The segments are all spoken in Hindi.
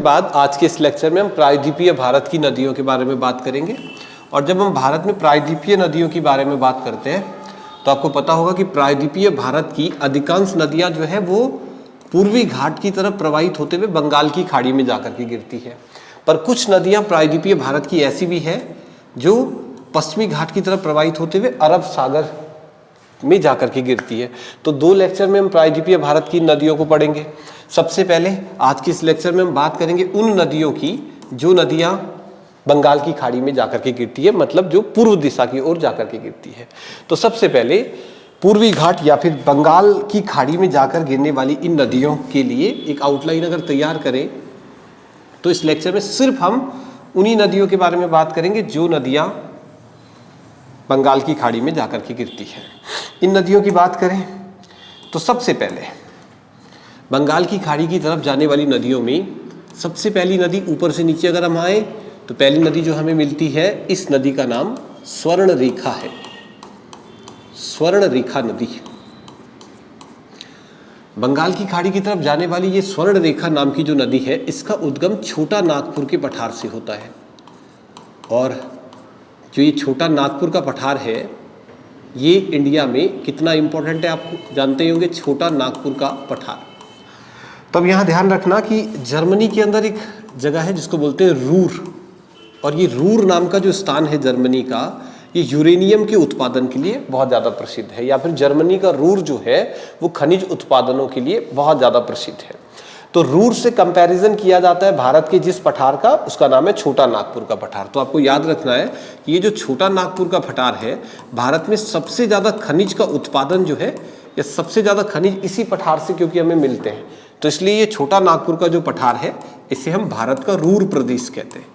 बाद आज के इस लेक्चर में हम प्रायद्वीपीय भारत की नदियों के बारे में बात करेंगे। और जब हम भारत में प्रायद्वीपीय नदियों के बारे में बात करते हैं तो आपको पता होगा कि प्रायद्वीपीय भारत की अधिकांश नदियां जो है वो पूर्वी घाट की तरफ प्रवाहित होते हुए बंगाल की खाड़ी में जाकर के गिरती है। पर कुछ नदियां प्रायद्वीपीय भारत की ऐसी भी है जो पश्चिमी घाट की तरफ प्रवाहित होते हुए अरब सागर में जाकर के गिरती है। तो दो लेक्चर में हम प्रायद्वीपीय भारत की नदियों को पढ़ेंगे। सबसे पहले आज के इस लेक्चर में हम बात करेंगे उन नदियों की जो नदियां बंगाल की खाड़ी में जाकर के गिरती है, मतलब जो पूर्व दिशा की ओर जाकर के गिरती है। तो सबसे पहले पूर्वी घाट या फिर बंगाल की खाड़ी में जाकर गिरने वाली इन नदियों के लिए एक आउटलाइन अगर तैयार करें तो इस लेक्चर में सिर्फ हम उन्हीं नदियों के बारे में बात करेंगे जो नदियां बंगाल की खाड़ी में जाकर के गिरती है। इन नदियों की बात करें तो सबसे पहले बंगाल की खाड़ी की तरफ जाने वाली नदियों में सबसे पहली नदी, ऊपर से नीचे अगर हम आए तो पहली नदी जो हमें मिलती है, इस नदी का नाम स्वर्ण रेखा है। स्वर्ण रेखा नदी बंगाल की खाड़ी की तरफ जाने वाली ये स्वर्ण रेखा नाम की जो नदी है, इसका उद्गम छोटा नागपुर के पठार से होता है। और जो ये छोटा नागपुर का पठार है ये इंडिया में कितना इंपॉर्टेंट है आप जानते ही होंगे, छोटा नागपुर का पठार। तब यहाँ ध्यान रखना कि जर्मनी के अंदर एक जगह है जिसको बोलते हैं रूर, और ये रूर नाम का जो स्थान है जर्मनी का, ये यूरेनियम के उत्पादन के लिए बहुत ज़्यादा प्रसिद्ध है, या फिर जर्मनी का रूर जो है वो खनिज उत्पादनों के लिए बहुत ज़्यादा प्रसिद्ध है। तो रूर से कंपैरिजन किया जाता है भारत के जिस पठार का, उसका नाम है छोटा नागपुर का पठार। तो आपको याद रखना है कि ये जो छोटा नागपुर का पठार है, भारत में सबसे ज़्यादा खनिज का उत्पादन जो है, या सबसे ज़्यादा खनिज इसी पठार से क्योंकि हमें मिलते हैं, तो इसलिए ये छोटा नागपुर का जो पठार है इसे हम भारत का रूर प्रदेश कहते हैं।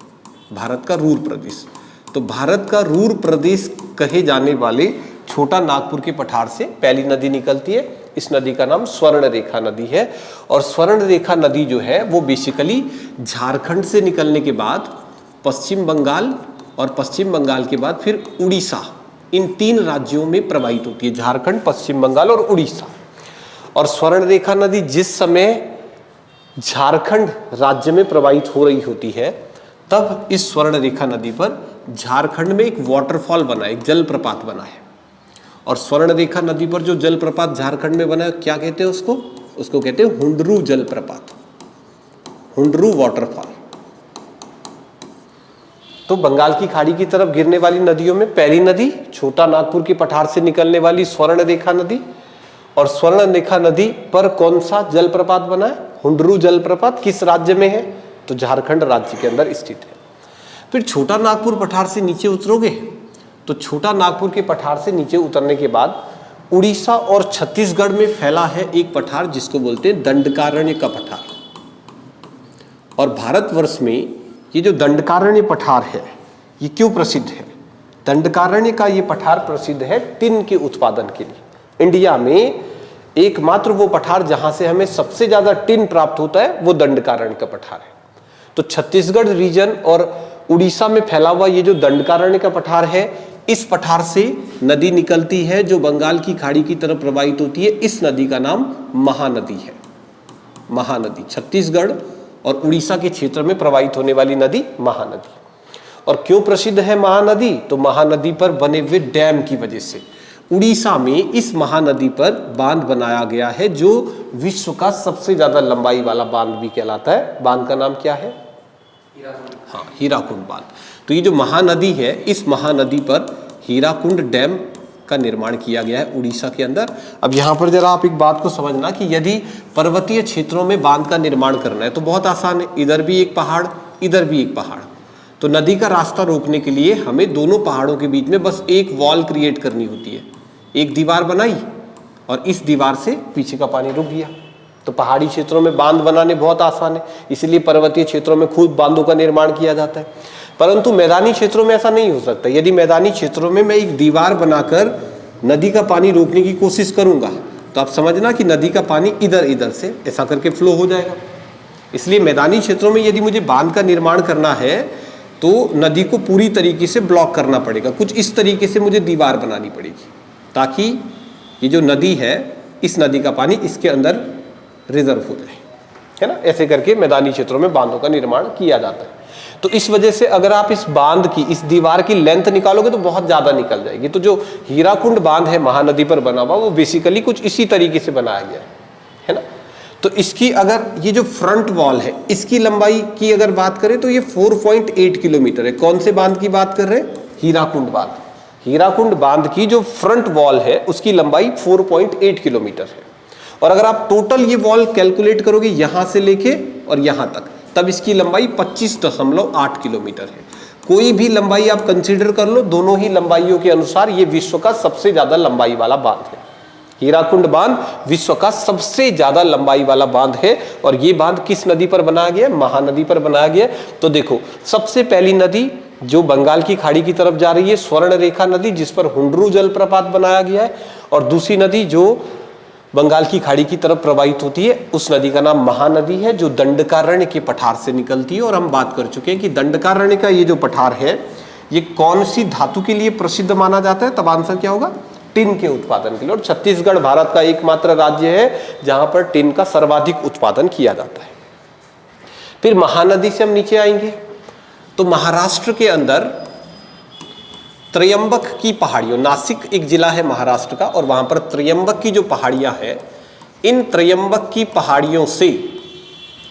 भारत का रूर प्रदेश, तो भारत का रूर प्रदेश कहे जाने वाले छोटा नागपुर के पठार से पहली नदी निकलती है। इस नदी का नाम स्वर्ण रेखा नदी है। और स्वर्ण रेखा नदी जो है वो बेसिकली झारखंड से निकलने के बाद पश्चिम बंगाल, और पश्चिम बंगाल के बाद फिर उड़ीसा, इन तीन राज्यों में प्रवाहित होती है, झारखंड, पश्चिम बंगाल और उड़ीसा। और स्वर्ण रेखा नदी जिस समय झारखंड राज्य में प्रवाहित हो रही होती है, तब इस स्वर्ण रेखा नदी पर झारखंड में एक वाटरफॉल बना है, एक जलप्रपात बना है। और स्वर्ण रेखा नदी पर जो जलप्रपात झारखंड में बना है, क्या कहते हैं उसको? उसको कहते हैं हुंडरू जलप्रपात, हुंडरू वाटरफॉल। तो बंगाल की खाड़ी की तरफ गिरने वाली नदियों में पहली नदी छोटा नागपुर के पठार से निकलने वाली स्वर्ण रेखा नदी। और स्वर्ण रेखा नदी पर कौन सा जलप्रपात बना है? हुंडरू जलप्रपात। किस राज्य में है? तो झारखंड राज्य के अंदर स्थित है। फिर छोटा नागपुर पठार से नीचे उतरोगे तो छोटा नागपुर के पठार से नीचे उतरने के बाद उड़ीसा और छत्तीसगढ़ में फैला है एक पठार जिसको बोलते हैं दंडकारण्य का पठार। और भारतवर्ष में ये जो दंडकारण्य पठार है ये क्यों प्रसिद्ध है? दंडकारण्य का ये पठार प्रसिद्ध है टिन के उत्पादन के लिए। इंडिया में एकमात्र वो पठार जहां से हमें सबसे ज्यादा टिन प्राप्त होता है वो दंडकारण्य का पठार है। तो छत्तीसगढ़ रीजन और उड़ीसा में फैला हुआ ये जो दंडकारण्य का पठार है, इस पठार से नदी निकलती है जो बंगाल की खाड़ी की तरफ प्रवाहित होती है। इस नदी का नाम महानदी है। महानदी छत्तीसगढ़ और उड़ीसा के क्षेत्र में प्रवाहित होने वाली नदी महानदी। और क्यों प्रसिद्ध है महानदी? तो महानदी पर बने हुए डैम की वजह से। उड़ीसा में इस महानदी पर बांध बनाया गया है जो विश्व का सबसे ज्यादा लंबाई वाला बांध भी कहलाता है। बांध का नाम क्या है? हाँ, हीराकुंड बांध। तो ये जो महानदी है, इस महानदी पर हीराकुंड डैम का निर्माण किया गया है उड़ीसा के अंदर। अब यहाँ पर जरा आप एक बात को समझना कि यदि पर्वतीय क्षेत्रों में बांध का निर्माण करना है तो बहुत आसान है, इधर भी एक पहाड़, इधर भी एक पहाड़। तो नदी का रास्ता रोकने के लिए हमें दोनों पहाड़ों के बीच में बस एक वॉल क्रिएट करनी होती है, एक दीवार बनाई और इस दीवार से पीछे का पानी रुक गया। तो पहाड़ी क्षेत्रों में बांध बनाने बहुत आसान है, इसलिए पर्वतीय क्षेत्रों में खूब बांधों का निर्माण किया जाता है। परंतु मैदानी क्षेत्रों में ऐसा नहीं हो सकता। यदि मैदानी क्षेत्रों में मैं एक दीवार बनाकर नदी का पानी रोकने की कोशिश करूंगा तो आप समझना कि नदी का पानी इधर इधर से ऐसा करके फ्लो हो जाएगा। इसलिए मैदानी क्षेत्रों में यदि मुझे बांध का निर्माण करना है तो नदी को पूरी तरीके से ब्लॉक करना पड़ेगा। कुछ इस तरीके से मुझे दीवार बनानी पड़ेगी ताकि ये जो नदी है, इस नदी का पानी इसके अंदर रिजर्व हो जाए। है ना। ऐसे करके मैदानी क्षेत्रों में बांधों का निर्माण किया जाता है। तो इस वजह से अगर आप इस बांध की, इस दीवार की लेंथ निकालोगे तो बहुत ज्यादा निकल जाएगी। तो जो हीराकुंड बांध है महानदी पर बना हुआ, वो बेसिकली कुछ इसी तरीके से बनाया गया है ना। तो इसकी अगर ये जो फ्रंट वॉल है, इसकी लंबाई की अगर बात करें तो ये 4.8 किलोमीटर है। कौन से बांध की बात कर रहे हैं? हीराकुंड बांध। हीराकुंड बांध की जो फ्रंट वॉल है उसकी लंबाई 4.8 किलोमीटर है। और अगर आप टोटल ये वॉल कैलकुलेट करोगे यहां से लेके और यहां तक, तब इसकी लंबाई 25.8 किलोमीटर है। कोई भी लंबाई आप कंसीडर कर लो, दोनों ही लंबाइयों के अनुसार ये विश्व का सबसे ज्यादा लंबाई वाला बांध है। हीराकुंड बांध विश्व का सबसे ज्यादा लंबाई वाला बांध है। और ये बांध किस नदी पर बनाया गया? महानदी पर बनाया गया। तो देखो, सबसे पहली नदी जो बंगाल की खाड़ी की तरफ जा रही है, स्वर्ण रेखा नदी, जिस पर हुंडरू जलप्रपात बनाया गया है। और दूसरी नदी जो बंगाल की खाड़ी की तरफ प्रवाहित होती है, उस नदी का नाम महानदी है, जो दंडकारण्य के पठार से निकलती है। और हम बात कर चुके हैं कि दंडकारण्य का ये जो पठार है, ये कौन सी धातु के लिए प्रसिद्ध माना जाता है? तब आंसर क्या होगा? टिन के उत्पादन के लिए। और छत्तीसगढ़ भारत का एकमात्र राज्य है जहां पर टिन का सर्वाधिक उत्पादन किया जाता है। फिर महानदी से हम नीचे आएंगे तो महाराष्ट्र के अंदर त्रयंबक की पहाड़ियों, नासिक एक जिला है महाराष्ट्र का, और वहां पर त्रयंबक की जो पहाड़ियां हैं, इन त्रयंबक की पहाड़ियों से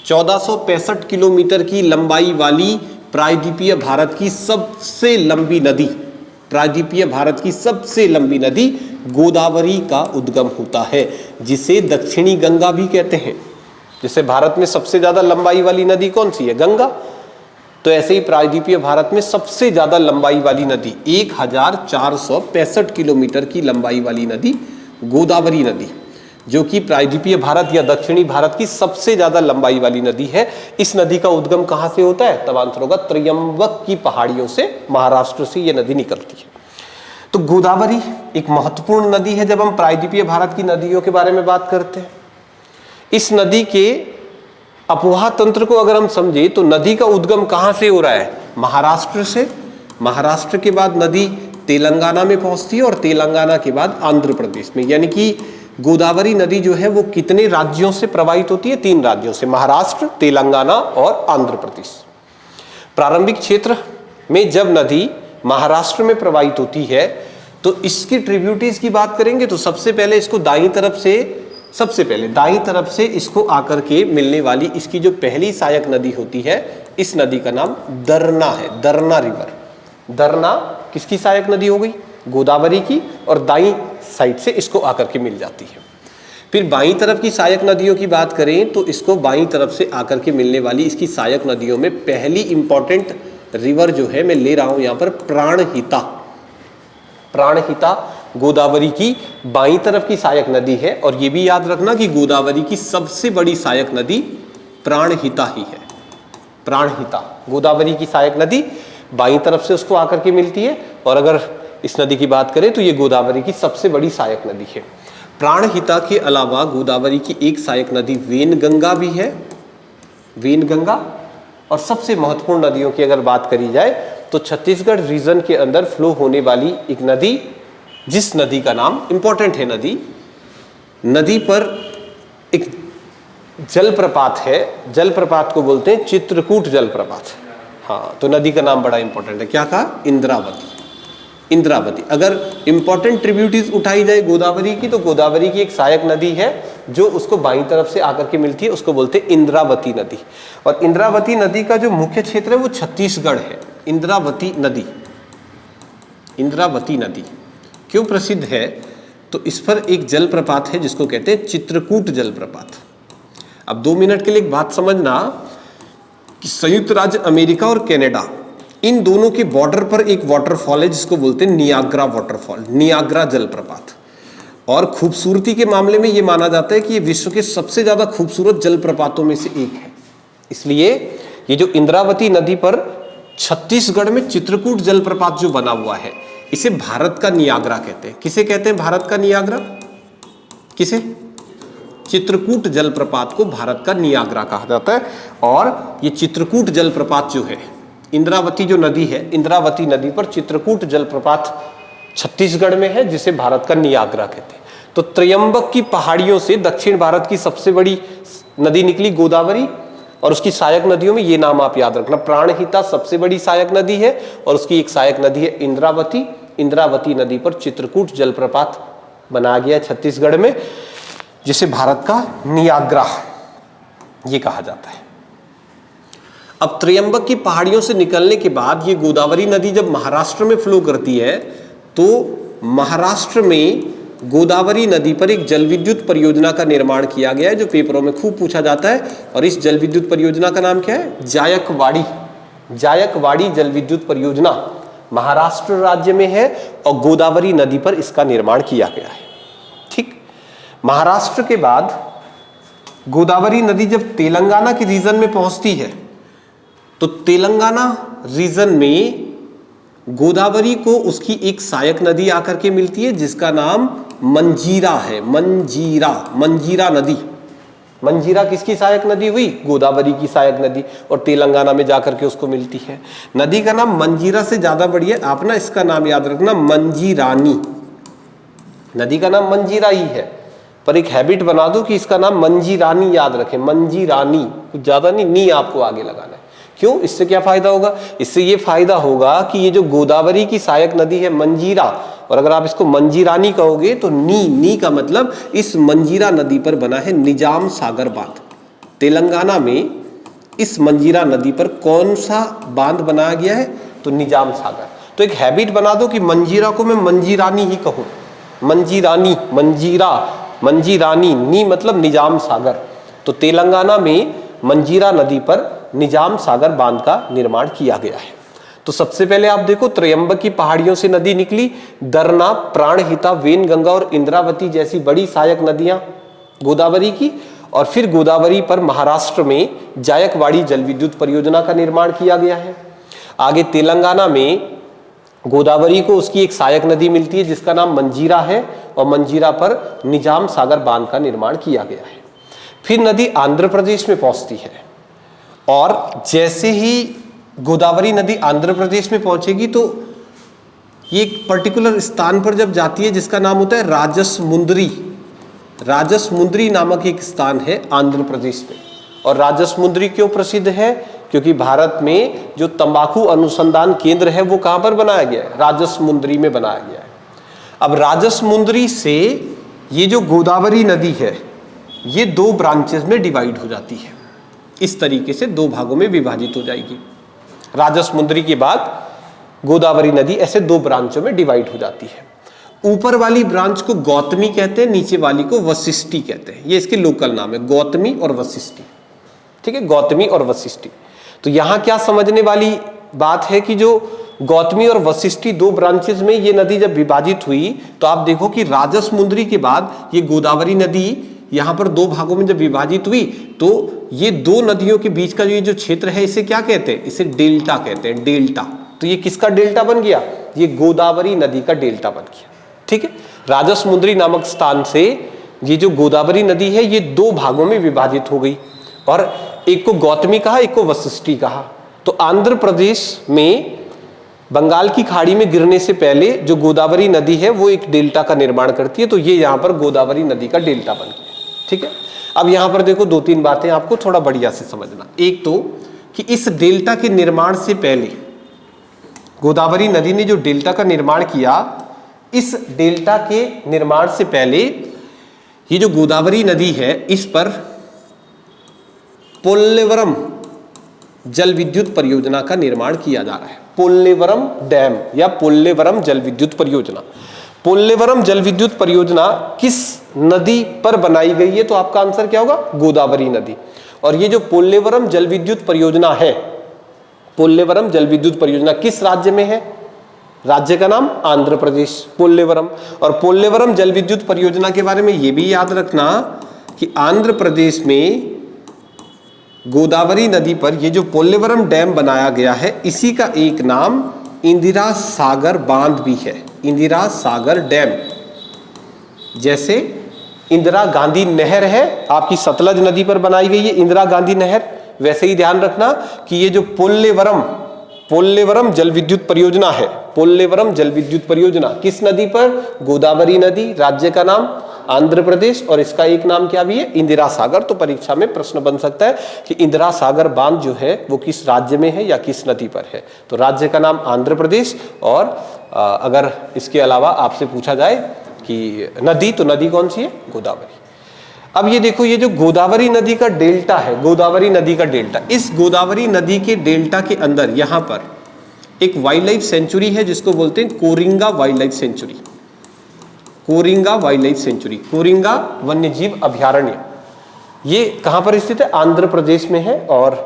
1465 किलोमीटर की लंबाई वाली प्रायद्वीपीय भारत की सबसे लंबी नदी, प्रायद्वीपीय भारत की सबसे लंबी नदी गोदावरी का उद्गम होता है, जिसे दक्षिणी गंगा भी कहते हैं। जैसे भारत में सबसे ज्यादा लंबाई वाली नदी कौन सी है? गंगा। तो ऐसे ही प्रायद्वीपीय भारत में सबसे ज्यादा लंबाई वाली नदी, 1465 किलोमीटर की लंबाई वाली नदी गोदावरी नदी, जो कि प्रायद्वीपीय भारत या दक्षिणी भारत की सबसे ज्यादा लंबाई वाली नदी है। इस नदी का उद्गम कहां से होता है? तब आंसर होगा त्रयंबक की पहाड़ियों से, महाराष्ट्र से यह नदी निकलती है। तो गोदावरी एक महत्वपूर्ण नदी है जब हम प्रायद्वीपीय भारत की नदियों के बारे में बात करते हैं। इस नदी के अपवाह तंत्र को अगर हम समझे तो नदी का उद्गम कहां से हो रहा है? महाराष्ट्र से। महाराष्ट्र के बाद नदी तेलंगाना में पहुंचती है और तेलंगाना के बाद आंध्र प्रदेश में। यानी कि गोदावरी नदी जो है वो कितने राज्यों से प्रवाहित होती है? 3 राज्यों से, महाराष्ट्र, तेलंगाना और आंध्र प्रदेश। प्रारंभिक क्षेत्र में जब नदी महाराष्ट्र में प्रवाहित होती है तो इसकी ट्रिब्यूटरीज की बात करेंगे तो सबसे पहले इसको दाईं तरफ से इसको आकर के मिलने वाली इसकी जो पहली सहायक नदी होती है, इस नदी का नाम दरना है, दरना रिवर। दरना किसकी सहायक नदी हो गई? गोदावरी की। और दाईं साइड से इसको आकर के मिल जाती है। फिर बाईं तरफ की सहायक नदियों की बात करें तो इसको बाईं तरफ से आकर के मिलने वाली इसकी सहायक नदियों में पहली इंपॉर्टेंट रिवर जो है, मैं ले रहा हूं यहां पर प्राणहिता। प्राणहिता गोदावरी की बाईं तरफ की सहायक नदी है। और यह भी याद रखना कि गोदावरी की सबसे बड़ी सहायक नदी प्राणहिता ही है। प्राणहिता गोदावरी की सहायक नदी बाईं तरफ से उसको आकर के मिलती है। और अगर इस नदी की बात करें तो ये गोदावरी की सबसे बड़ी सहायक नदी है। प्राणहिता के अलावा गोदावरी की एक सहायक नदी वेनगंगा भी है, वेनगंगा। और सबसे महत्वपूर्ण नदियों की अगर बात करी जाए तो छत्तीसगढ़ रीजन के अंदर फ्लो होने वाली एक नदी, जिस नदी का नाम इंपॉर्टेंट है, नदी पर एक जलप्रपात है, जलप्रपात को बोलते हैं चित्रकूट जलप्रपात। हाँ, तो नदी का नाम बड़ा इंपॉर्टेंट है। क्या कहा? इंद्रावती। इंद्रावती। अगर इंपॉर्टेंट ट्रिब्यूटरीज उठाई जाए गोदावरी की तो गोदावरी की एक सहायक नदी है जो उसको बाईं तरफ से आकर के मिलती है, उसको बोलते हैं इंद्रावती नदी। और इंद्रावती नदी का जो मुख्य क्षेत्र है वो छत्तीसगढ़ है। इंद्रावती नदी, इंद्रावती नदी क्यों प्रसिद्ध है? तो इस पर एक जलप्रपात है जिसको कहते हैं चित्रकूट जलप्रपात। अब 2 मिनट के लिए एक बात समझना कि संयुक्त राज्य अमेरिका और कनाडा, इन दोनों के बॉर्डर पर एक वाटरफॉल है जिसको बोलते हैं नियाग्रा वाटरफॉल, नियाग्रा जलप्रपात। और खूबसूरती के मामले में ये माना जाता है कि ये विश्व के सबसे ज्यादा खूबसूरत जलप्रपातों में से एक है। इसलिए ये जो इंद्रावती नदी पर छत्तीसगढ़ में चित्रकूट जलप्रपात जो बना हुआ है, इसे भारत का नियाग्रा कहते हैं। किसे कहते हैं भारत का नियाग्रा? किसे? चित्रकूट जलप्रपात को भारत का नियाग्रा कहा जाता है। और ये चित्रकूट जलप्रपात जो है, इंद्रावती जो नदी है, इंद्रावती नदी पर चित्रकूट जलप्रपात छत्तीसगढ़ में है जिसे भारत का नियाग्रा कहते हैं। तो त्रयंबक की पहाड़ियों से दक्षिण भारत की सबसे बड़ी नदी निकली गोदावरी, और उसकी सहायक नदियों में ये नाम आप याद रखना, प्राणहिता सबसे बड़ी सहायक नदी है और उसकी एक सहायक नदी है इंद्रावती। इंद्रावती नदी पर चित्रकूट जलप्रपात बनाया गया छत्तीसगढ़ में, जिसे भारत का नियाग्रा ये कहा जाता है। अब त्रयंबक की पहाड़ियों से निकलने के बाद ये गोदावरी नदी जब महाराष्ट्र में फ्लो करती है तो महाराष्ट्र में गोदावरी नदी पर एक जल विद्युत परियोजना का निर्माण किया गया है, जो पेपरों में खूब पूछा जाता है। और इस जल विद्युत परियोजना का नाम क्या है? जायकवाड़ी। जायकवाड़ी जल विद्युत परियोजना महाराष्ट्र राज्य में है और गोदावरी नदी पर इसका निर्माण किया गया है। ठीक, महाराष्ट्र के बाद गोदावरी नदी जब तेलंगाना के रीजन में पहुंचती है तो तेलंगाना रीजन में गोदावरी को उसकी एक सहायक नदी आकर के मिलती है जिसका नाम मंजीरा है। मंजीरा, मंजीरा नदी। मंजीरा किसकी सहायक नदी हुई? गोदावरी की सहायक नदी, और तेलंगाना में जाकर के उसको मिलती है। नदी का नाम मंजीरा से ज्यादा बढ़िया, आप ना इसका नाम याद रखना, मंजीरानी। नदी का नाम मंजीरा ही है, पर एक हैबिट बना दो कि इसका नाम मंजीरानी याद रखें। मंजीरानी, कुछ ज्यादा नहीं, नी आपको आगे लगाना है। क्यों? इससे क्या फायदा होगा? इससे ये फायदा होगा कि ये जो गोदावरी की सहायक नदी है मंजीरा, और अगर आप इसको मंजीरानी कहोगे तो नी का मतलब इस मंजीरा नदी पर बना है निजाम सागर बांध। तेलंगाना में इस मंजीरा नदी पर कौन सा बांध बनाया गया है? तो निजाम सागर। तो एक हैबिट बना दो कि मंजीरा को मैं मंजीरानी ही कहूं। मंजीरानी, मंजीरा, मंजीरानी, नी मतलब निजाम सागर। तो तेलंगाना में मंजीरा नदी पर निजाम सागर बांध का निर्माण किया गया है। तो सबसे पहले आप देखो, त्रयंबक की पहाड़ियों से नदी निकली, दरना, प्राणहिता, वेनगंगा और इंद्रावती जैसी बड़ी सहायक नदियां गोदावरी की, और फिर गोदावरी पर महाराष्ट्र में जायकवाड़ी जल विद्युत परियोजना का निर्माण किया गया है। आगे तेलंगाना में गोदावरी को उसकी एक सहायक नदी मिलती है जिसका नाम मंजीरा है, और मंजीरा पर निजाम सागर बांध का निर्माण किया गया है। फिर नदी आंध्र प्रदेश में पहुंचती है, और जैसे ही गोदावरी नदी आंध्र प्रदेश में पहुंचेगी तो ये एक पर्टिकुलर स्थान पर जब जाती है जिसका नाम होता है राजसमुंद्री। राजसमुंद्री नामक एक स्थान है आंध्र प्रदेश में। और राजसमुंद्री क्यों प्रसिद्ध है? क्योंकि भारत में जो तंबाकू अनुसंधान केंद्र है वो कहां पर बनाया गया है? राजसमुंद्री में बनाया गया है। अब राजसमुंद्री से ये जो गोदावरी नदी है ये दो ब्रांचेस में डिवाइड हो जाती है। इस तरीके से दो भागों में विभाजित हो जाएगी। राजसमुंद्री के बाद गोदावरी नदी ऐसे दो ब्रांचों में डिवाइड हो जाती है। ऊपर वाली ब्रांच को गौतमी कहते हैं, नीचे वाली को वशिष्ठी कहते हैं। ये इसके लोकल नाम है, गौतमी और वशिष्ठी। ठीक है, गौतमी और वशिष्ठी। तो यहां क्या समझने वाली बात है कि जो गौतमी और वशिष्ठी दो ब्रांचेस में ये नदी जब विभाजित हुई तो आप देखो कि राजसमुंद्री के बाद ये गोदावरी नदी यहां पर दो भागों में जब विभाजित हुई तो ये दो नदियों के बीच का ये जो क्षेत्र है इसे क्या कहते हैं? इसे डेल्टा कहते हैं, डेल्टा। तो ये किसका डेल्टा बन गया? ये गोदावरी नदी का डेल्टा बन गया। ठीक है, राजसमुंद्री नामक स्थान से ये जो गोदावरी नदी है ये दो भागों में विभाजित हो गई, और एक को गौतमी कहा, एक को वशिष्ठी कहा। तो आंध्र प्रदेश में बंगाल की खाड़ी में गिरने से पहले जो गोदावरी नदी है वो एक डेल्टा का निर्माण करती है, तो ये यहां पर गोदावरी नदी का डेल्टा बन गया। ठीक है, अब यहां पर देखो दो तीन बातें आपको थोड़ा बढ़िया से समझना। एक तो कि इस डेल्टा के निर्माण से पहले गोदावरी नदी ने जो डेल्टा का निर्माण किया, इस डेल्टा के निर्माण से पहले ये जो गोदावरी नदी है इस पर पोल्लेवरम जल विद्युत परियोजना का निर्माण किया जा रहा है। पोल्लेवरम डैम या पोल्लेवरम जल विद्युत परियोजना। पोल्लेवरम जल विद्युत परियोजना किस नदी पर बनाई गई है? तो आपका आंसर क्या होगा? गोदावरी नदी। और ये जो पोल्लेवरम जल विद्युत परियोजना है, पोल्लेवरम जल विद्युत परियोजना किस राज्य में है? राज्य का नाम आंध्र प्रदेश, पोल्लेवरम। और पोल्लेवरम जल विद्युत परियोजना के बारे में यह भी याद रखना कि आंध्र प्रदेश में गोदावरी नदी पर ये जो पोल्लेवरम डैम बनाया गया है इसी का एक नाम इंदिरा सागर बांध भी है, इंदिरा सागर डैम। जैसे इंदिरा गांधी नहर है आपकी सतलज नदी पर बनाई गई है इंदिरा गांधी नहर, वैसे ही ध्यान रखना कि ये जो पोल्लेवरम जल विद्युत परियोजना है, पोल्लेवरम जल विद्युत परियोजना किस नदी पर? गोदावरी नदी, राज्य का नाम आंध्र प्रदेश और इसका एक नाम क्या भी है, इंदिरा सागर। तो परीक्षा में प्रश्न बन सकता है कि इंदिरा सागर बांध जो है वो किस राज्य में है या किस नदी पर है। तो राज्य का नाम आंध्र प्रदेश, और अगर इसके अलावा आपसे पूछा जाए कि नदी, तो नदी कौन सी है, गोदावरी। अब ये देखो, ये जो गोदावरी नदी का डेल्टा है, गोदावरी नदी का डेल्टा, इस गोदावरी नदी के डेल्टा के अंदर यहां पर एक वाइल्ड लाइफ सेंचुरी है जिसको बोलते हैं Coringa wild life sanctuary. Coringa wild life sanctuary, Coringa वन्यजीव अभयारण्य, ये कहां पर स्थित है, आंध्र प्रदेश में है और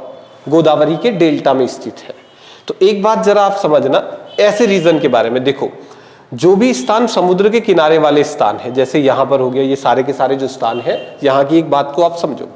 गोदावरी के डेल्टा में स्थित है। तो एक बात जरा आप समझना ऐसे रीजन के बारे में। देखो, जो भी स्थान समुद्र के किनारे वाले स्थान है, जैसे यहां पर हो गया, ये सारे के सारे जो स्थान है, यहां की एक बात को आप समझो।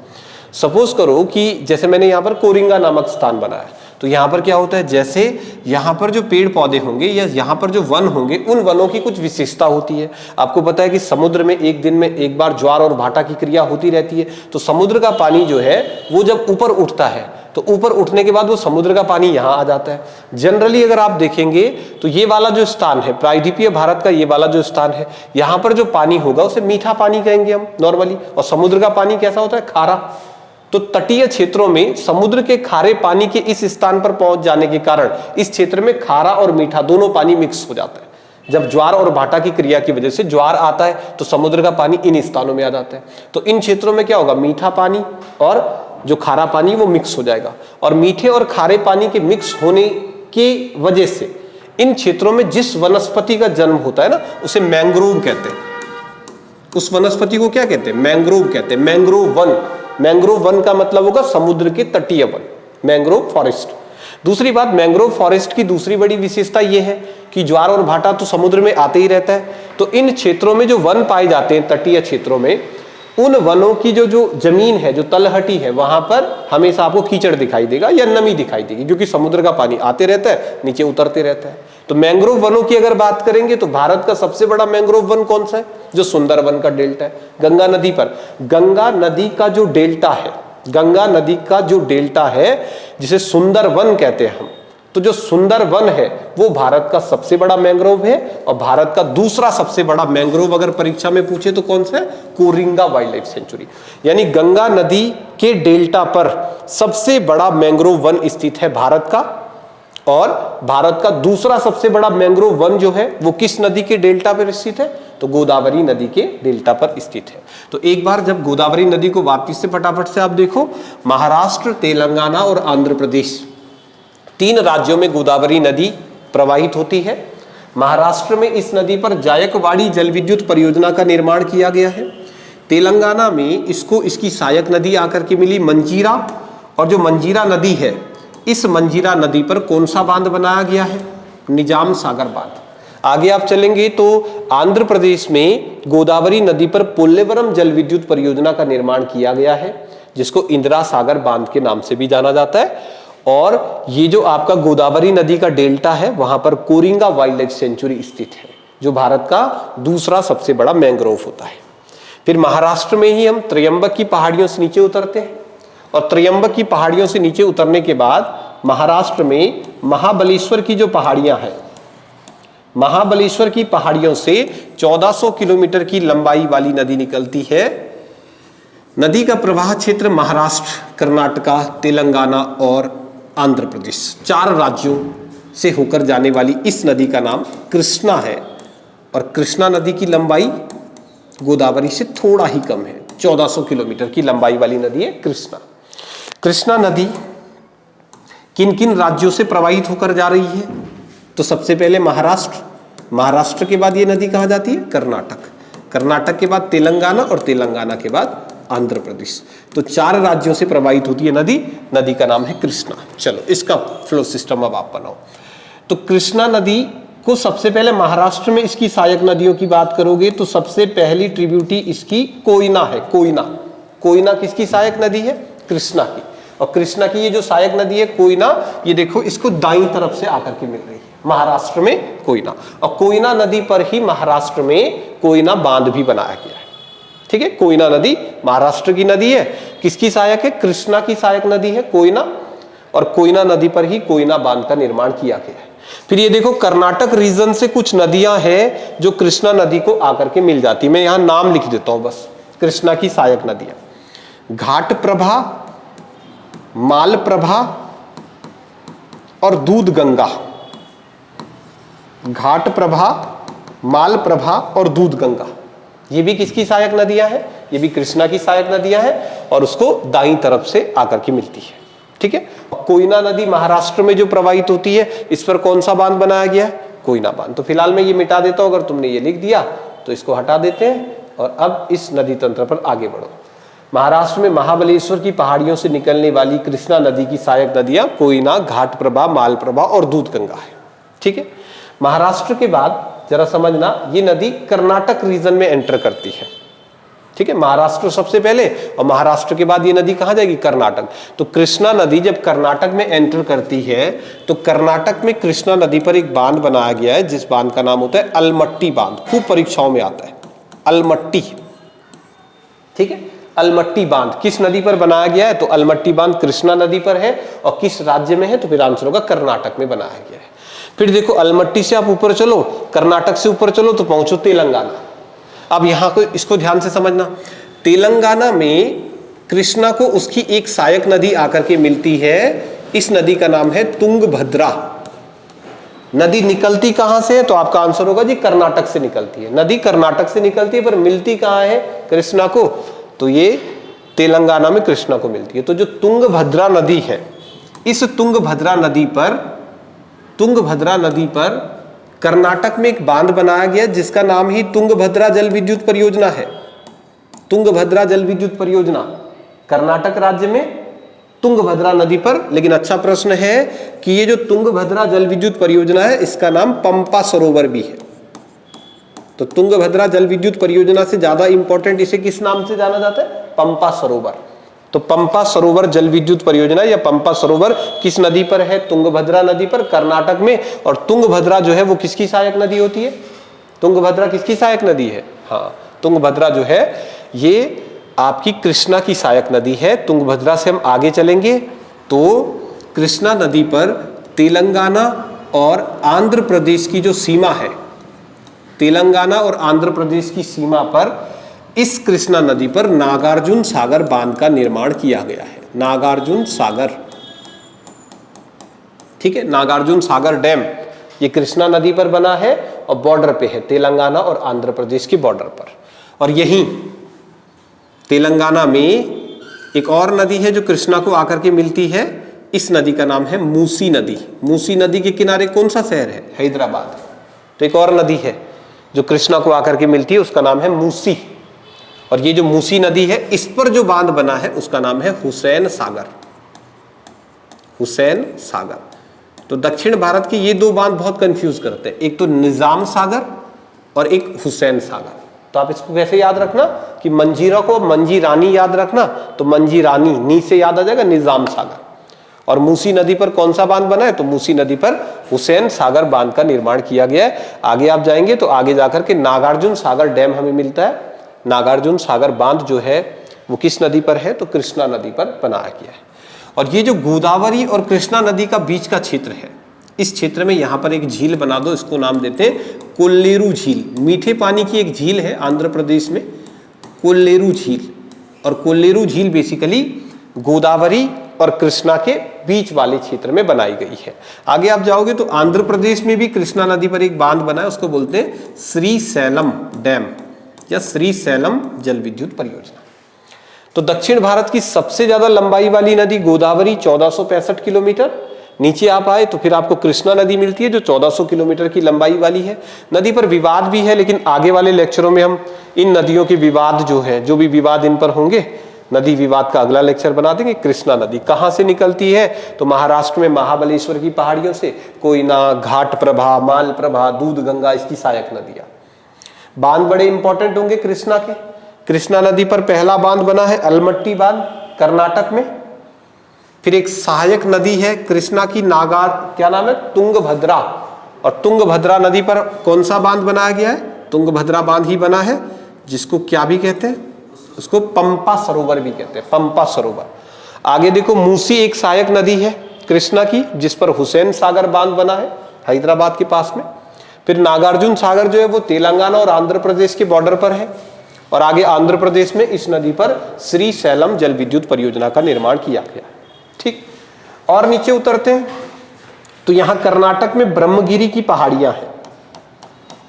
सपोज करो कि जैसे मैंने यहां पर कोरिंगा नामक स्थान बनाया, तो यहां पर क्या होता है, जैसे यहां पर जो पेड़ पौधे होंगे या यहां पर जो वन होंगे, उन वनों की कुछ विशेषता होती है। आपको पता है कि समुद्र में एक दिन में एक बार ज्वार और भाटा की क्रिया होती रहती है। तो समुद्र का पानी जो है वो जब ऊपर उठता है, तो ऊपर उठने के बाद वो समुद्र का पानी यहां आ जाता है। जनरली अगर आप देखेंगे तो ये वाला जो स्थान है, प्रायद्वीपीय भारत का ये वाला जो स्थान है, यहां पर जो पानी होगा उसे मीठा पानी कहेंगे हम नॉर्मली, और समुद्र का पानी कैसा होता है, खारा। तो तटीय क्षेत्रों में समुद्र के खारे पानी के इस स्थान पर पहुंच जाने के कारण इस क्षेत्र में खारा और मीठा दोनों पानी मिक्स हो जाता है। जब ज्वार और भाटा की क्रिया की वजह से ज्वार आता है तो समुद्र का पानी इन स्थानों में आ जाता है। तो इन क्षेत्रों में क्या होगा, मीठा पानी और जो खारा पानी वो मिक्स हो जाएगा, और मीठे और खारे पानी के मिक्स होने की वजह से इन क्षेत्रों में जिस वनस्पति का जन्म होता है ना, उसे मैंग्रोव कहते हैं। उस वनस्पति को क्या कहते हैं, मैंग्रोव कहते हैं। मैंग्रोव वन, मैंग्रोव वन का मतलब होगा समुद्र के तटीय वन, मैंग्रोव फॉरेस्ट। दूसरी बात, मैंग्रोव फॉरेस्ट की दूसरी बड़ी विशेषता यह है कि ज्वार और भाटा तो समुद्र में आते ही रहता है। तो इन क्षेत्रों में जो वन पाए जाते हैं तटीय क्षेत्रों में, उन वनों की जो जमीन है, जो तलहटी है, वहां पर हमेशा आपको कीचड़ दिखाई देगा या नमी दिखाई देगी, क्योंकि समुद्र का पानी आते रहता है, नीचे उतरते रहता है। तो मैंग्रोव वनों की अगर बात करेंगे तो भारत का सबसे बड़ा मैंग्रोव वन कौन सा है, जो सुंदरवन का डेल्टा है, गंगा नदी पर। गंगा नदी का जो डेल्टा है, गंगा नदी का जो डेल्टा है जिसे सुंदरवन कहते हैं हम, तो जो सुंदरवन है वो भारत का सबसे बड़ा मैंग्रोव है। और भारत का दूसरा सबसे बड़ा मैंग्रोव अगर परीक्षा में पूछे तो कौन सा है, कोरिंगा वाइल्ड लाइफ सेंचुरी। यानी गंगा नदी के डेल्टा पर सबसे बड़ा मैंग्रोव वन स्थित है भारत का, और भारत का दूसरा सबसे बड़ा मैंग्रोव वन जो है वो किस नदी के डेल्टा पर स्थित है, तो गोदावरी नदी के डेल्टा पर स्थित है। तो एक बार जब गोदावरी नदी को वापिस से फटाफट से आप देखो, महाराष्ट्र, तेलंगाना और आंध्र प्रदेश, तीन राज्यों में गोदावरी नदी प्रवाहित होती है। महाराष्ट्र में इस नदी पर जायकवाड़ी जल विद्युत परियोजना का निर्माण किया गया है। तेलंगाना में इसको इसकी सहायक नदी आकर के मिली मंजीरा, और जो मंजीरा नदी है, इस मंजीरा नदी पर कौन सा बांध बनाया गया है, निजाम सागर बांध। आगे आप चलेंगे तो आंध्र प्रदेश में गोदावरी नदी पर पोल्लेवरम जल विद्युत परियोजना का निर्माण किया गया है, जिसको इंदिरा सागर बांध के नाम से भी जाना जाता है। और ये जो आपका गोदावरी नदी का डेल्टा है, वहां पर कोरिंगा वाइल्ड लाइफ सेंचुरी स्थित है, जो भारत का दूसरा सबसे बड़ा मैंग्रोव होता है। फिर महाराष्ट्र में ही हम त्रयंबक की पहाड़ियों से नीचे उतरते हैं, और त्रयंबक की पहाड़ियों से नीचे उतरने के बाद महाराष्ट्र में महाबलेश्वर की जो पहाड़ियां हैं, महाबलेश्वर की पहाड़ियों से 1400 किलोमीटर की लंबाई वाली नदी निकलती है। नदी का प्रवाह क्षेत्र महाराष्ट्र, कर्नाटका, तेलंगाना और आंध्र प्रदेश, 4 राज्यों से होकर जाने वाली इस नदी का नाम कृष्णा है। और कृष्णा नदी की लंबाई गोदावरी से थोड़ा ही कम है, 1400 किलोमीटर की लंबाई वाली नदी है कृष्णा। कृष्णा नदी किन किन राज्यों से प्रवाहित होकर जा रही है, तो सबसे पहले महाराष्ट्र, महाराष्ट्र के बाद ये नदी कहाँ जाती है, कर्नाटक, कर्नाटक के बाद तेलंगाना, और तेलंगाना के बाद आंध्र प्रदेश। तो 4 राज्यों से प्रवाहित होती है नदी, नदी का नाम है कृष्णा। चलो इसका फ्लो सिस्टम अब आप बनाओ। तो कृष्णा नदी को सबसे पहले महाराष्ट्र में इसकी सहायक नदियों की बात करोगे तो सबसे पहली ट्रिब्यूटी इसकी कोयना है। कोयना, कोयना किसकी सहायक नदी है, कृष्णा की। और कृष्णा की ये जो सहायक नदी है कोयना, ये देखो इसको दाईं तरफ से आकर के मिल रही है, महाराष्ट्र में कोयना। और कोयना नदी पर ही महाराष्ट्र में कोयना बांध भी बनाया गया है। ठीक है, कोयना नदी महाराष्ट्र की नदी है, किसकी सहायक है, कृष्णा की सहायक नदी है कोयना, और कोयना नदी पर ही कोयना बांध का निर्माण किया गया है। फिर ये देखो कर्नाटक रीजन से कुछ नदियां हैं जो कृष्णा नदी को आकर के मिल जाती। मैं यहां नाम लिख देता हूं बस, कृष्णा की सहायक नदियां, घाट प्रभा, माल प्रभा और दूध गंगा। घाट प्रभा, माल प्रभा और दूध गंगा, ये भी किसकी सहायक नदियां हैं? ये भी कृष्णा की सहायक नदियां हैं और उसको दाईं तरफ से आकर के मिलती है। ठीक है, कोयना नदी महाराष्ट्र में जो प्रवाहित होती है, इस पर कौन सा बांध बनाया गया है? कोयना बांध। तो फिलहाल मैं ये मिटा देता हूं, अगर तुमने ये लिख दिया तो इसको हटा देते हैं और अब इस नदी तंत्र पर आगे बढ़ो। महाराष्ट्र में महाबलेश्वर की पहाड़ियों से निकलने वाली कृष्णा नदी की सहायक नदियां कोयना, घाट प्रभा, माल प्रभा और दूध गंगा है। ठीक है, महाराष्ट्र के बाद जरा समझना, ये नदी कर्नाटक रीजन में एंटर करती है। ठीक है, महाराष्ट्र सबसे पहले और महाराष्ट्र के बाद ये नदी कहां जाएगी? कर्नाटक। तो कृष्णा नदी जब कर्नाटक में एंटर करती है तो कर्नाटक में कृष्णा नदी पर एक बांध बनाया गया है, जिस बांध का नाम होता है अलमट्टी बांध। खूब परीक्षाओं में आता है अलमट्टी। ठीक है, अलमट्टी बांध किस नदी पर बनाया गया है? तो अलमट्टी बांध कृष्णा नदी पर है। और किस राज्य में है? तो फिर आंसर होगा कर्नाटक में बनाया गया है। फिर देखो, अलमट्टी से आप ऊपर चलो, कर्नाटक से ऊपर चलो तो पहुंचो तेलंगाना। अब यहां को इसको ध्यान से समझना, तेलंगाना में कृष्णा को उसकी एक सहायक नदी आकर के मिलती है। इस नदी का नाम है तुंगभद्रा। नदी निकलती कहां से है? तो आपका आंसर होगा जी कर्नाटक से निकलती है। नदी कर्नाटक से निकलती है, पर मिलती कहां है कृष्णा को? तो ये तेलंगाना में कृष्णा को मिलती है। तो जो तुंगभद्रा नदी है, इस तुंगभद्रा नदी पर कर्नाटक में एक बांध बनाया गया जिसका नाम ही तुंगभद्रा जल विद्युत परियोजना है। तुंगभद्रा जल विद्युत परियोजना कर्नाटक राज्य में तुंगभद्रा नदी पर। लेकिन अच्छा प्रश्न है कि ये जो तुंगभद्रा जल विद्युत परियोजना है, इसका नाम पंपा सरोवर भी है। तो तुंगभद्रा जल विद्युत परियोजना से ज्यादा इंपॉर्टेंट इसे किस नाम से जाना जाता है? पंपा सरोवर। तो पंपा सरोवर जल विद्युत परियोजना या पंपा सरोवर किस नदी पर है? तुंगभद्रा नदी पर, कर्नाटक में। और तुंगभद्रा जो है वो किसकी सहायक नदी होती है? तुंगभद्रा किसकी सहायक नदी है? हाँ, तुंगभद्रा जो है ये आपकी कृष्णा की सहायक नदी है। तुंगभद्रा से हम आगे चलेंगे तो कृष्णा नदी पर तेलंगाना और आंध्र प्रदेश की जो सीमा है, तेलंगाना और आंध्र प्रदेश की सीमा पर इस कृष्णा नदी पर नागार्जुन सागर बांध का निर्माण किया गया है। नागार्जुन सागर, ठीक है, नागार्जुन सागर डैम ये कृष्णा नदी पर बना है और बॉर्डर पे है, तेलंगाना और आंध्र प्रदेश की बॉर्डर पर। और यहीं तेलंगाना में एक और नदी है जो कृष्णा को आकर के मिलती है। इस नदी का नाम है मूसी नदी। मूसी नदी के किनारे कौन सा शहर है? हैदराबाद। तो एक और नदी है जो कृष्णा को आकर के मिलती है, उसका नाम है मूसी। और ये जो मूसी नदी है, इस पर जो बांध बना है उसका नाम है हुसैन सागर। हुसैन सागर। तो दक्षिण भारत के ये दो बांध बहुत कंफ्यूज करते हैं, एक तो निजाम सागर और एक हुसैन सागर। तो आप इसको कैसे याद रखना कि मंजीरा को मंजीरानी याद रखना, तो मंजीरानी नी से याद आ जाएगा निजाम सागर। और मूसी नदी पर कौन सा बांध बना है? तो मूसी नदी पर हुसैन सागर बांध का निर्माण किया गया है। आगे आप जाएंगे तो आगे जाकर के नागार्जुन सागर डैम हमें मिलता है। नागार्जुन सागर बांध जो है वो किस नदी पर है? तो कृष्णा नदी पर बनाया गया है। और ये जो गोदावरी और कृष्णा नदी का बीच का क्षेत्र है, इस क्षेत्र में यहाँ पर एक झील बना दो, इसको नाम देते हैं कोल्लेरू झील। मीठे पानी की एक झील है आंध्र प्रदेश में, कोल्लेरू झील। और कोल्लेरू झील बेसिकली गोदावरी और कृष्णा के बीच वाले क्षेत्र में बनाई गई है। आगे आप जाओगे तो आंध्र प्रदेश में भी कृष्णा नदी पर एक बांध बना है, उसको बोलते हैं श्रीशैलम डैम या श्रीशैलम जल विद्युत परियोजना। तो दक्षिण भारत की सबसे ज्यादा लंबाई वाली नदी गोदावरी 1465 किलोमीटर। नीचे आप आए तो फिर आपको कृष्णा नदी मिलती है जो 1400 किलोमीटर की लंबाई वाली है। नदी पर विवाद भी है, लेकिन आगे वाले लेक्चरों में हम इन नदियों के विवाद जो है, जो भी विवाद इन पर होंगे, नदी विवाद का अगला लेक्चर बना देंगे। कृष्णा नदी कहां से निकलती है? तो महाराष्ट्र में महाबलेश्वर की पहाड़ियों से। कोयना, घाट प्रभा, माल प्रभा, दूध गंगा इसकी सहायक नदियां। बांध बड़े इंपॉर्टेंट होंगे कृष्णा के। कृष्णा नदी पर पहला बांध बना है अलमट्टी बांध कर्नाटक में। फिर एक सहायक नदी है कृष्णा की, नागार, क्या नाम है? तुंगभद्रा। और तुंगभद्रा नदी पर कौन सा बांध बनाया गया है? तुंगभद्रा बांध ही बना है, जिसको क्या भी कहते हैं? उसको पंपा सरोवर भी कहते हैं, पंपा सरोवर। आगे देखो, मूसी एक सहायक नदी है कृष्णा की, जिस पर हुसैन सागर बांध बना है। हैदराबाद के पास में। फिर नागार्जुन सागर जो है वो तेलंगाना और आंध्र प्रदेश के बॉर्डर पर है, और आगे आंध्र प्रदेश में इस नदी पर श्रीशैलम जल विद्युत परियोजना का निर्माण किया गया। ठीक, और नीचे उतरते हैं तो यहां कर्नाटक में ब्रह्मगिरी की पहाड़ियां हैं,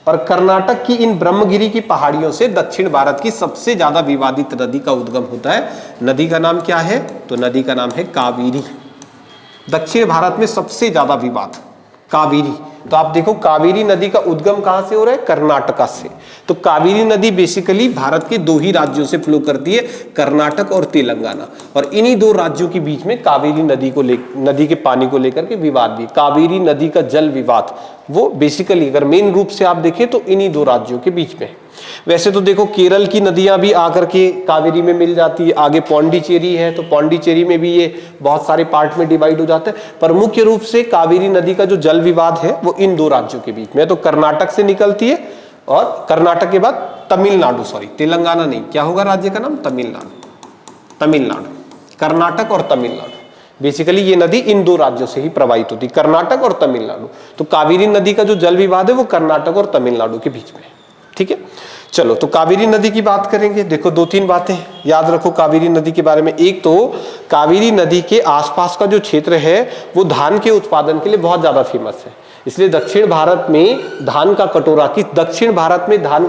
और कर्नाटक की इन ब्रह्मगिरी की पहाड़ियों से दक्षिण भारत की सबसे ज्यादा विवादित नदी का उद्गम होता है। नदी का नाम क्या है? तो नदी का नाम है कावेरी। दक्षिण भारत में सबसे ज्यादा विवाद कावेरी। तो आप देखो कावेरी नदी का उद्गम कहां से हो रहा है? कर्नाटका से। तो कावेरी नदी बेसिकली भारत के दो ही राज्यों से फ्लो करती है, कर्नाटक और तेलंगाना, और इन्हीं दो राज्यों के बीच में कावेरी नदी के पानी को लेकर के विवाद भी। कावेरी नदी का जल विवाद वो बेसिकली अगर मेन रूप से आप देखें तो इन्हीं दो राज्यों के बीच में। वैसे तो देखो केरल की नदियां भी आकर के कावेरी में मिल जाती है, आगे पौंडीचेरी है तो पौंडीचेरी में भी ये बहुत सारे पार्ट में डिवाइड हो जाते हैं, पर मुख्य रूप से कावेरी नदी का जो जल विवाद है वो इन दो राज्यों के बीच में। तो कर्नाटक से निकलती है, और कर्नाटक के बाद तमिलनाडु, सॉरी तेलंगाना नहीं, क्या होगा राज्य का नाम? तमिलनाडु। कर्नाटक और तमिलनाडु, बेसिकली ये नदी इन दो राज्यों से ही प्रवाहित होती, कर्नाटक और तमिलनाडु। तो कावेरी नदी का जो जल विवाद है वो कर्नाटक और तमिलनाडु के बीच में है। ठीक है, चलो तो कावेरी नदी की बात करेंगे। देखो दो तीन बातें याद रखो कावेरी नदी के बारे में। एक तो कावेरी नदी के आसपास का जो क्षेत्र है वो धान के उत्पादन के लिए बहुत ज्यादा फेमस है, इसलिए दक्षिण भारत में धान का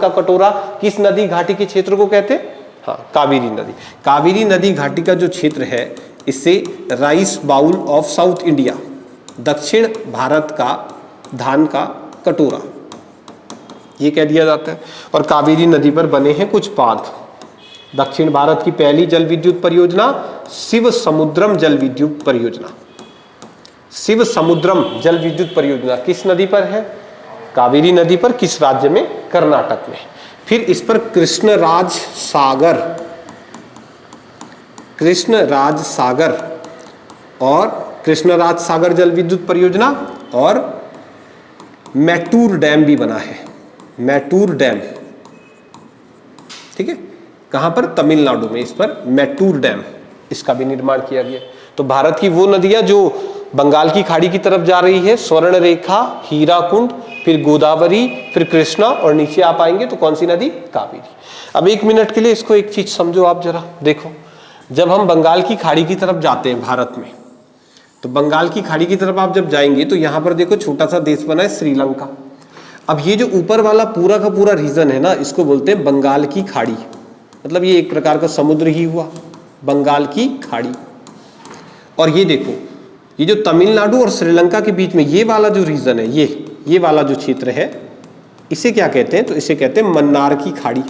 कटोरा किस नदी घाटी के क्षेत्र को कहते हैं? हाँ, कावेरी नदी। कावेरी नदी घाटी का जो क्षेत्र है इसे rice bowl of south India, दक्षिण भारत का धान का कटोरा, ये कह दिया जाता है। और कावेरी नदी पर बने हैं कुछ बांध। दक्षिण भारत की पहली जल विद्युत परियोजना शिव समुद्रम जल विद्युत परियोजना। शिव समुद्रम जल विद्युत परियोजना किस नदी पर है? कावेरी नदी पर। किस राज्य में? कर्नाटक में। फिर इस पर कृष्णराज सागर जल विद्युत परियोजना, और मैटूर डैम भी बना है, मैटूर डैम। ठीक है, कहां पर? तमिलनाडु में। इस पर मैटूर डैम, इसका भी निर्माण किया गया। तो भारत की वो नदियां जो बंगाल की खाड़ी की तरफ जा रही है, स्वर्णरेखा, हीराकुंड, फिर गोदावरी, फिर कृष्णा, और नीचे आप आएंगे तो कौन सी नदी? कावेरी। अब एक मिनट के लिए इसको एक चीज समझो आप जरा। देखो जब हम बंगाल की खाड़ी की तरफ जाते हैं भारत में, तो बंगाल की खाड़ी की तरफ आप जब जाएंगे तो यहां पर देखो छोटा सा देश बना है श्रीलंका। अब ये जो ऊपर वाला पूरा का पूरा रीजन है ना, इसको बोलते हैं बंगाल की खाड़ी, मतलब ये एक प्रकार का समुद्र ही हुआ, बंगाल की खाड़ी। और ये देखो ये जो तमिलनाडु और श्रीलंका के बीच में ये वाला जो रीजन है, ये वाला जो क्षेत्र है, इसे क्या कहते हैं? तो इसे कहते हैं मन्नार की खाड़ी।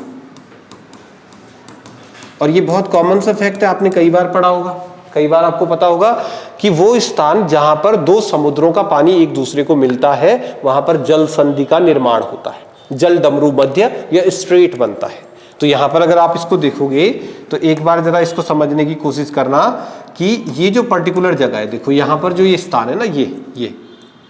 और ये बहुत कॉमन सा फैक्ट है, आपने कई बार पढ़ा होगा, कई बार आपको पता होगा कि वो स्थान जहां पर दो समुद्रों का पानी एक दूसरे को मिलता है वहां पर जल संधि का निर्माण होता है, जल डमरू मध्य या स्ट्रेट बनता है। तो यहां पर अगर आप इसको देखोगे तो एक बार जरा इसको समझने की कोशिश करना कि ये जो पर्टिकुलर जगह है, देखो यहां पर जो ये स्थान है ना, ये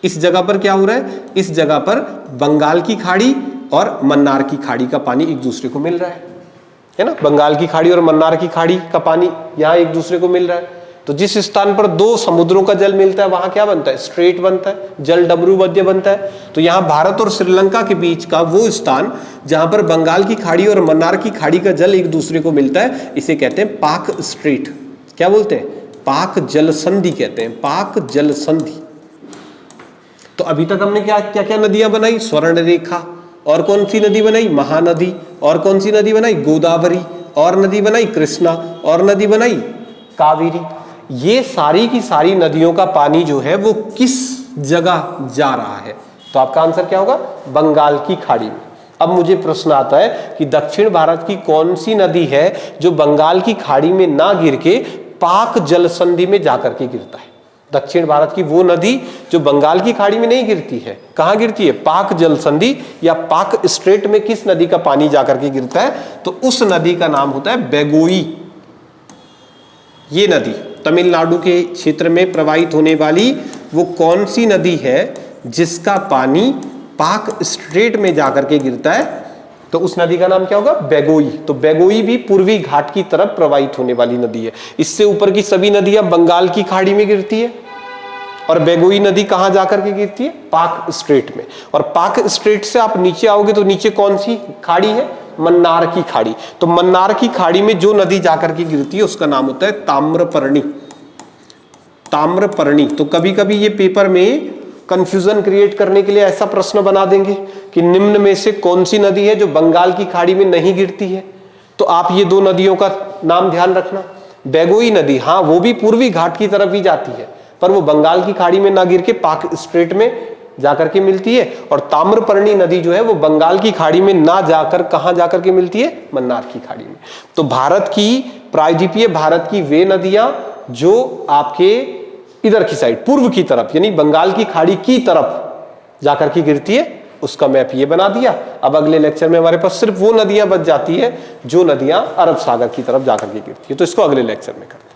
इस जगह पर क्या हो रहा है? इस जगह पर बंगाल की खाड़ी और मन्नार की खाड़ी का पानी एक दूसरे को मिल रहा है ना। बंगाल की खाड़ी और मन्नार की खाड़ी का पानी यहाँ एक दूसरे को मिल रहा है। तो जिस स्थान पर दो समुद्रों का जल मिलता है वहां क्या बनता है? स्ट्रेट बनता है, जल डमरू मध्य बनता है। तो यहाँ भारत और श्रीलंका के बीच का वो स्थान जहां पर बंगाल की खाड़ी और मन्नार की खाड़ी का जल एक दूसरे को मिलता है, इसे कहते हैं पाक स्ट्रेट। क्या बोलते हैं? पाक जल संधि कहते हैं, पाक जल संधि। तो अभी तक हमने क्या क्या नदियां बनाई? स्वर्णरेखा, और कौन सी नदी बनाई? महानदी, और कौन सी नदी बनाई? गोदावरी, और नदी बनाई कृष्णा, और नदी बनाई कावेरी। ये सारी की सारी नदियों का पानी जो है वो किस जगह जा रहा है? तो आपका आंसर क्या होगा? बंगाल की खाड़ी में। अब मुझे प्रश्न आता है कि दक्षिण भारत की कौन सी नदी है जो बंगाल की खाड़ी में ना गिर के पाक जल संधि में जाकर के गिरता है? दक्षिण भारत की वो नदी जो बंगाल की खाड़ी में नहीं गिरती है, कहां गिरती है? पाक जल संधि या पाक स्ट्रेट में किस नदी का पानी जाकर के गिरता है? तो उस नदी का नाम होता है बेगोई। ये नदी तमिलनाडु के क्षेत्र में प्रवाहित होने वाली वो कौन सी नदी है जिसका पानी पाक स्ट्रेट में जाकर के गिरता है? तो उस नदी का नाम क्या होगा? बेगोई। तो बेगोई भी पूर्वी घाट की तरफ प्रवाहित होने वाली नदी है। इससे ऊपर की सभी नदियां बंगाल की खाड़ी में गिरती है, और बेगोई नदी कहां जाकर के गिरती है? पाक स्ट्रेट में। और पाक स्ट्रेट से आप नीचे आओगे तो नीचे कौन सी खाड़ी है? मन्नार की खाड़ी। तो मन्नार की खाड़ी में जो नदी जाकर के गिरती है उसका नाम होता है ताम्रपर्णी। ताम्रपर्णी। तो कभी कभी ये पेपर में कंफ्यूजन क्रिएट करने के लिए ऐसा प्रश्न बना देंगे कि निम्न में से कौन सी नदी है जो बंगाल की खाड़ी में नहीं गिरती है। तो आप ये दो नदियों का नाम ध्यान रखना। बेगोई नदी, हाँ वो भी पूर्वी घाट की तरफ ही जाती है, पर वो बंगाल की खाड़ी में ना गिर के पाक स्ट्रेट में जाकर के मिलती है। और ताम्रपर्णी नदी जो है वो बंगाल की खाड़ी में ना जाकर कहां जाकर के मिलती है? मन्नार की खाड़ी में। तो भारत की प्रायद्वीपीय भारत की वे नदियां जो आपके इधर की साइड पूर्व की तरफ यानी बंगाल की खाड़ी की तरफ जाकर के गिरती है, उसका मैप ये बना दिया। अब अगले लेक्चर में हमारे पास सिर्फ वो नदियां बच जाती है जो नदियां अरब सागर की तरफ जाकर के गिरती है। तो इसको अगले लेक्चर में करते हैं।